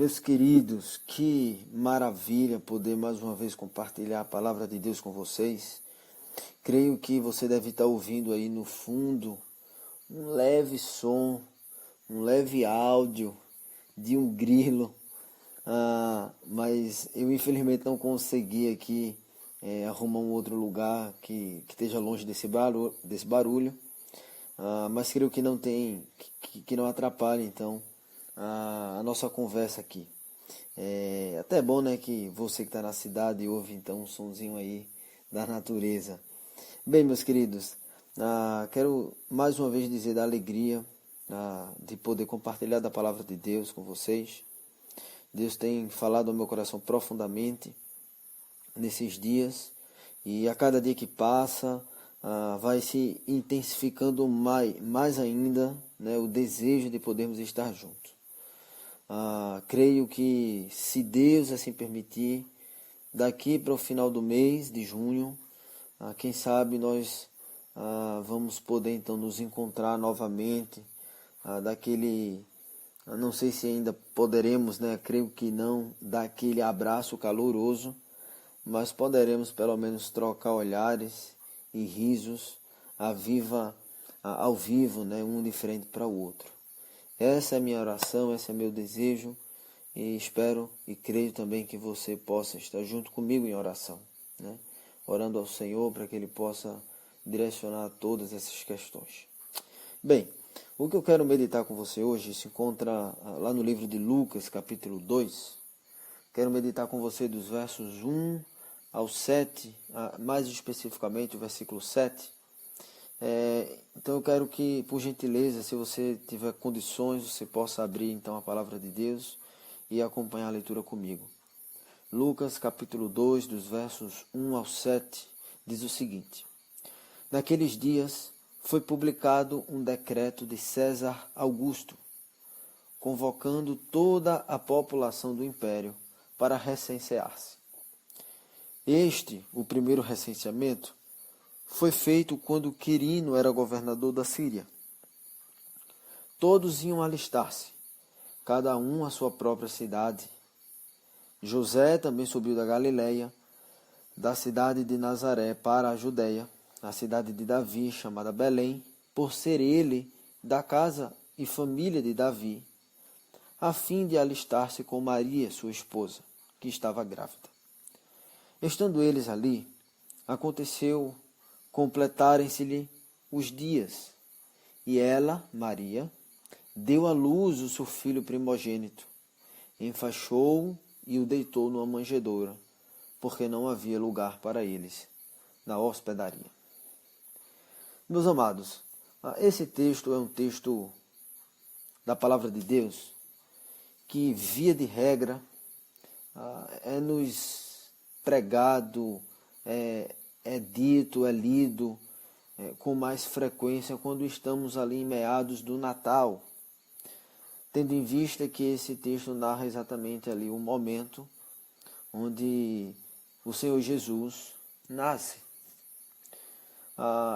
Meus queridos, que maravilha poder mais uma vez compartilhar a palavra de Deus com vocês. Creio que você deve estar ouvindo aí no fundo um leve som, um leve áudio de um grilo, mas eu infelizmente não consegui aqui arrumar um outro lugar que esteja longe desse barulho, mas creio que não tem, que não atrapalhe então a nossa conversa aqui. É até bom, né, que você que está na cidade ouve então um sonzinho aí da natureza. Bem, meus queridos, quero mais uma vez dizer da alegria de poder compartilhar da palavra de Deus com vocês. Deus tem falado ao meu coração profundamente nesses dias, e a cada dia que passa vai se intensificando mais ainda, né, o desejo de podermos estar juntos. Creio que, se Deus assim permitir, daqui para o final do mês de junho, quem sabe nós vamos poder então nos encontrar novamente, não sei se ainda poderemos, né? Creio que não, dar aquele abraço caloroso, mas poderemos pelo menos trocar olhares e risos ao vivo, né? Um de frente para o outro. Essa é a minha oração, esse é meu desejo, e espero e creio também que você possa estar junto comigo em oração, né? Orando ao Senhor para que Ele possa direcionar todas essas questões. Bem, o que eu quero meditar com você hoje se encontra lá no livro de Lucas, capítulo 2. Quero meditar com você dos versos 1 ao 7, mais especificamente o versículo 7. Então eu quero que, por gentileza, se você tiver condições, você possa abrir então a palavra de Deus e acompanhar a leitura comigo. Lucas capítulo 2, dos versos 1 ao 7, diz o seguinte: Naqueles dias foi publicado um decreto de César Augusto, convocando toda a população do império para recensear-se. O primeiro recenseamento, foi feito quando Quirino era governador da Síria. Todos iam alistar-se, cada um à sua própria cidade. José também subiu da Galiléia, da cidade de Nazaré para a Judéia, a cidade de Davi, chamada Belém, por ser ele da casa e família de Davi, a fim de alistar-se com Maria, sua esposa, que estava grávida. Estando eles ali, aconteceu completarem-se-lhe os dias, e ela, Maria, deu à luz o seu filho primogênito, enfaixou-o e o deitou numa manjedoura, porque não havia lugar para eles na hospedaria. Meus amados, esse texto é um texto da palavra de Deus que, via de regra, nos pregado, dito, lido com mais frequência quando estamos ali em meados do Natal, tendo em vista que esse texto narra exatamente ali o momento onde o Senhor Jesus nasce.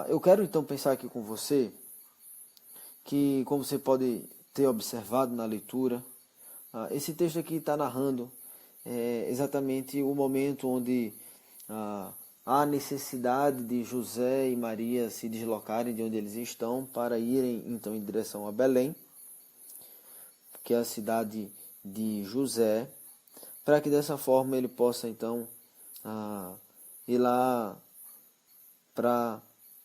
Eu quero então pensar aqui com você que, como você pode ter observado na leitura, esse texto aqui está narrando exatamente o momento onde há necessidade de José e Maria se deslocarem de onde eles estão para irem então em direção a Belém, que é a cidade de José, para que dessa forma ele possa então ir lá para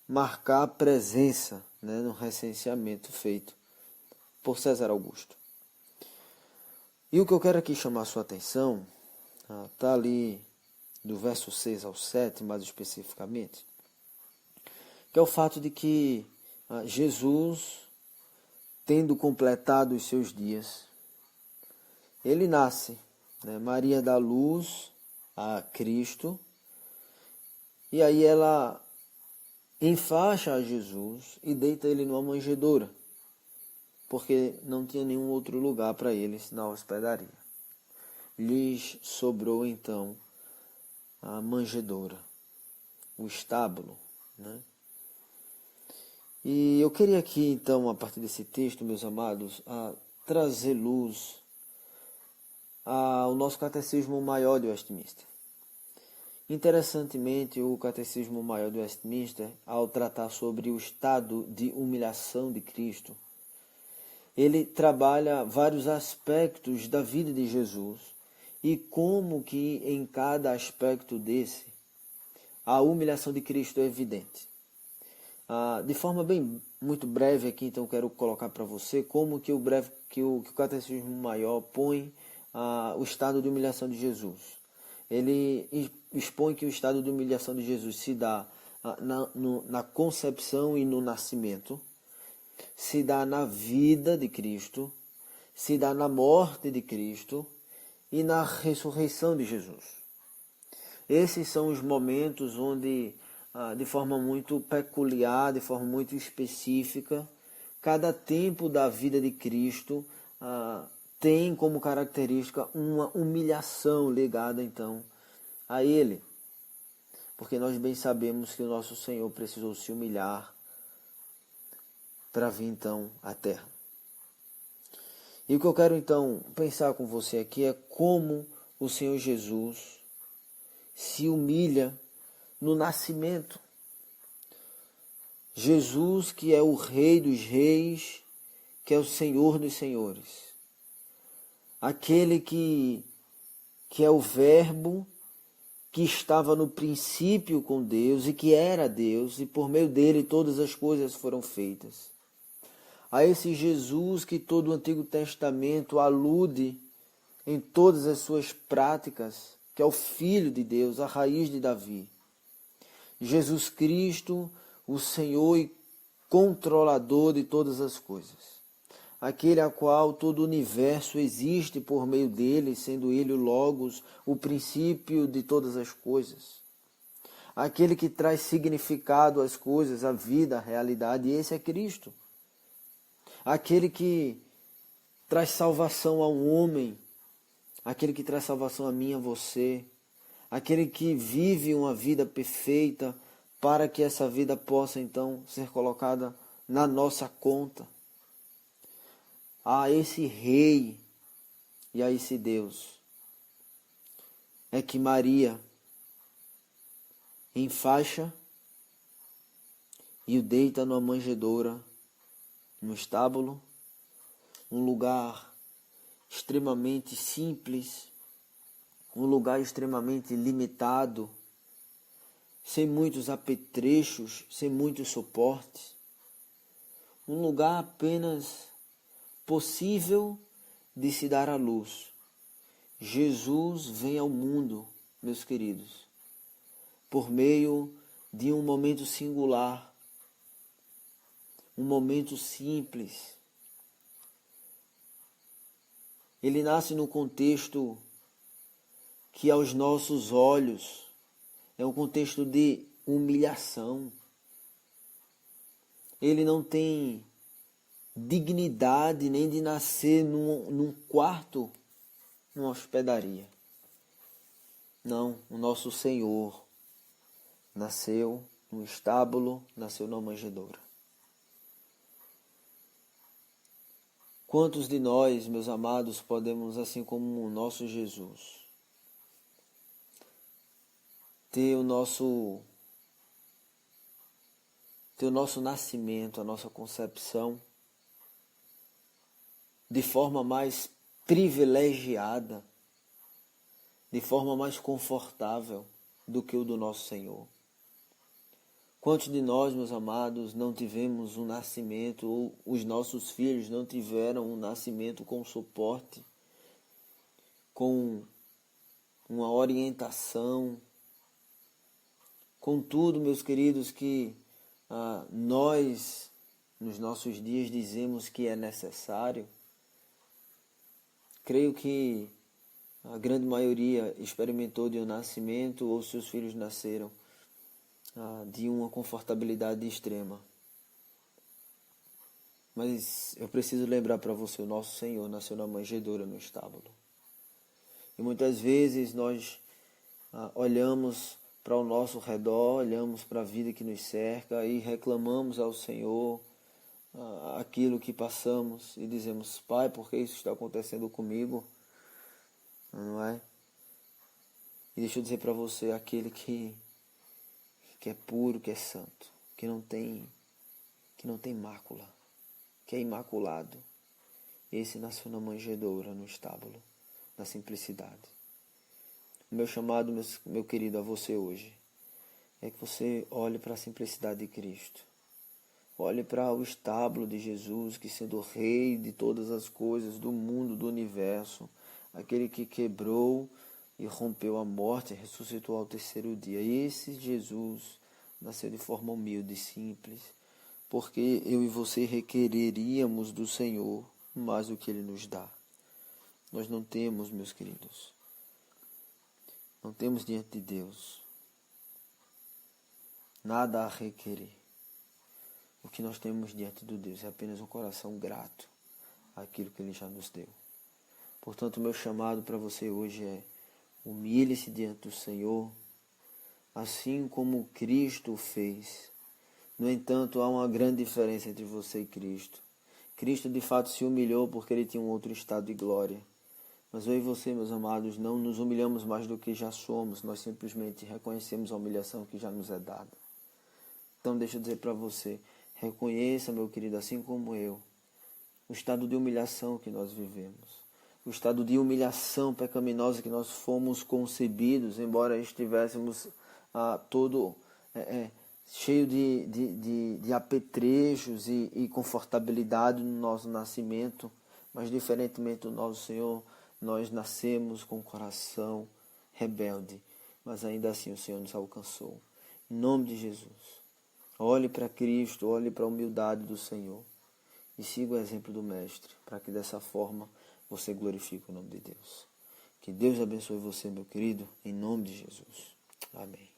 marcar a presença, né, no recenseamento feito por César Augusto. E o que eu quero aqui chamar a sua atenção, está ali do verso 6 ao 7, mais especificamente, que é o fato de que Jesus, tendo completado os seus dias, ele nasce, né? Maria dá luz a Cristo, e aí ela enfaixa a Jesus e deita ele numa manjedoura, porque não tinha nenhum outro lugar para eles na hospedaria. Lhes sobrou então a manjedoura, o estábulo, né? E eu queria aqui então, a partir desse texto, meus amados, trazer luz ao nosso Catecismo Maior de Westminster. Interessantemente, o Catecismo Maior de Westminster, ao tratar sobre o estado de humilhação de Cristo, ele trabalha vários aspectos da vida de Jesus e como que em cada aspecto desse a humilhação de Cristo é evidente. De forma muito breve aqui, então quero colocar para você como que o Catecismo Maior põe o estado de humilhação de Jesus. Ele expõe que o estado de humilhação de Jesus se dá na concepção e no nascimento, se dá na vida de Cristo, se dá na morte de Cristo e na ressurreição de Jesus. Esses são os momentos onde, de forma muito peculiar, de forma muito específica, cada tempo da vida de Cristo tem como característica uma humilhação ligada então a Ele. Porque nós bem sabemos que o nosso Senhor precisou se humilhar para vir então à Terra. E o que eu quero então pensar com você aqui é como o Senhor Jesus se humilha no nascimento. Jesus, que é o Rei dos Reis, que é o Senhor dos Senhores. Aquele que é o Verbo, que estava no princípio com Deus e que era Deus, e por meio dele todas as coisas foram feitas. A esse Jesus que todo o Antigo Testamento alude em todas as suas práticas, que é o Filho de Deus, a raiz de Davi. Jesus Cristo, o Senhor e controlador de todas as coisas. Aquele a qual todo o universo existe por meio dele, sendo ele o Logos, o princípio de todas as coisas. Aquele que traz significado às coisas, à vida, à realidade, e esse é Cristo. Aquele que traz salvação ao homem, aquele que traz salvação a mim, a você, aquele que vive uma vida perfeita para que essa vida possa então ser colocada na nossa conta. A esse Rei e a esse Deus é que Maria enfaixa e o deita numa manjedoura, no estábulo, um lugar extremamente simples, um lugar extremamente limitado, sem muitos apetrechos, sem muitos suportes, um lugar apenas possível de se dar à luz. Jesus vem ao mundo, meus queridos, por meio de um momento singular, um momento simples. Ele nasce num contexto que aos nossos olhos é um contexto de humilhação. Ele não tem dignidade nem de nascer num quarto, numa hospedaria. Não, o nosso Senhor nasceu num estábulo, nasceu numa manjedoura. Quantos de nós, meus amados, podemos, assim como o nosso Jesus, ter o nosso nascimento, a nossa concepção, de forma mais privilegiada, de forma mais confortável do que o do nosso Senhor? Quantos de nós, meus amados, não tivemos um nascimento, ou os nossos filhos não tiveram um nascimento com suporte, com uma orientação, com tudo, meus queridos, que nós, nos nossos dias, dizemos que é necessário? Creio que a grande maioria experimentou de um nascimento ou seus filhos nasceram de uma confortabilidade extrema. Mas eu preciso lembrar para você, o nosso Senhor nasceu na manjedoura, no estábulo. E muitas vezes nós olhamos para o nosso redor, olhamos para a vida que nos cerca e reclamamos ao Senhor aquilo que passamos e dizemos: Pai, por que isso está acontecendo comigo? não é? E deixa eu dizer para você, aquele que é puro, que é santo, que não tem mácula, que é imaculado, esse nasceu na manjedoura, no estábulo, na simplicidade. O meu chamado, meu querido, a você hoje, é que você olhe para a simplicidade de Cristo. Olhe para o estábulo de Jesus, que sendo o Rei de todas as coisas, do mundo, do universo, aquele que quebrou e rompeu a morte e ressuscitou ao terceiro dia. E esse Jesus nasceu de forma humilde e simples, porque eu e você requereríamos do Senhor mais do que Ele nos dá. Nós não temos, meus queridos, não temos diante de Deus nada a requerer. O que nós temos diante de Deus é apenas um coração grato àquilo que Ele já nos deu. Portanto, o meu chamado para você hoje é: humilhe-se diante do Senhor, assim como Cristo fez. No entanto, há uma grande diferença entre você e Cristo. Cristo de fato se humilhou porque Ele tinha um outro estado de glória. Mas eu e você, meus amados, não nos humilhamos mais do que já somos. Nós simplesmente reconhecemos a humilhação que já nos é dada. Então deixa eu dizer para você, reconheça, meu querido, assim como eu, o estado de humilhação que nós vivemos. O estado de humilhação pecaminosa que nós fomos concebidos, embora estivéssemos todo cheio de apetrechos e confortabilidade no nosso nascimento. Mas diferentemente do nosso Senhor, nós nascemos com o coração rebelde. Mas ainda assim o Senhor nos alcançou. Em nome de Jesus. Olhe para Cristo, olhe para a humildade do Senhor e siga o exemplo do Mestre, para que dessa forma você glorifique o nome de Deus. Que Deus abençoe você, meu querido, em nome de Jesus. Amém.